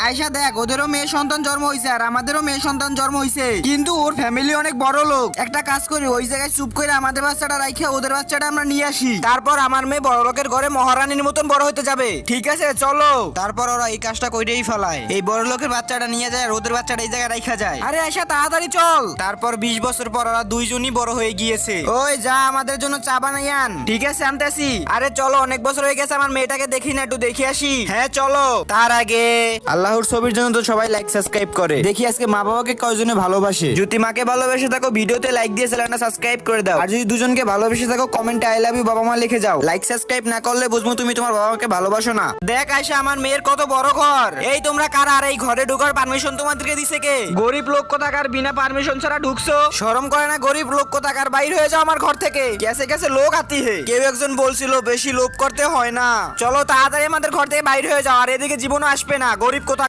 আয়শা দেখ, ওদেরও মেয়ে সন্তান জন্ম হয়েছে আর আমাদেরও মেয়ে সন্তান জন্ম হয়েছে, কিন্তু ওর ফ্যামিলি অনেক বড় লোক। একটা কাজ করি, ওই জায়গায় চুপ করে আমাদের বাচ্চাটা রাইখে ওদের বাচ্চাটা আমরা নিয়ে আসি, তারপর আমার মেয়ে বড় লোকের ঘরে মহারানীর মতন বড় হতে যাবে। ঠিক আছে চলো। তারপর ওরা এই কাজটা কইরেই ফেলায়, এই বড় লোকের বাচ্চাটা নিয়ে যায় আর ওদের বাচ্চাটা এই জায়গায় রাইখা যায়। আরে আয়শা তাড়াতাড়ি চল। তারপর 20 বছর পর ওরা দুইজনই বড় হয়ে গিয়েছে। ওই যা আমাদের জন্য চা বানাই আন। ঠিক আছে আনতেছি। আরে চলো, অনেক বছর হয়ে গেছে আমার মেয়েটাকে দেখি না, একটু দেখে আসি। হ্যাঁ চলো। তার আগে আল্লাহর ছবির জন্য তো সবাই লাইক সাবস্ক্রাইব করে, দেখি আজকে মা বাবাকে কয়জনে ভালোবাসে। যদি মাকে ভালোবেসে থাকো ভিডিওতে লাইক দিয়ে চ্যানেলটা সাবস্ক্রাইব করে দাও, আর যদি দুজনকে ভালোবেসে থাকো কমেন্টে আই লাভ ইউ বাবা মা লিখে যাও। লাইক সাবস্ক্রাইব না করলে বুঝবো তুমি তোমার বাবা মাকে ভালোবাসো না। দেখ আয়শা, আমার মেয়ের কত বড় ঘর। এই তোমরা কারা আর এই ঘরে ঢোকার পারমিশন তোমাদেরকে দিছে কে? গরিব লোক কোথাকার বিনা পারমিশন ছাড়া ঢুকছো? শরম করে না? গরিব লোক কোথাকার, বাইর হয়ে যাও আমার ঘর থেকে। কেসে কেসে লোক আতি হে। কেউ একজন বলছিল বেশি লোভ করতে হয় না। চলো তাড়াতাড়ি আমাদের ঘর থেকে বাইর হয়ে যাও, আর এদিকে জীবনও আসবে না। গরিব কোথা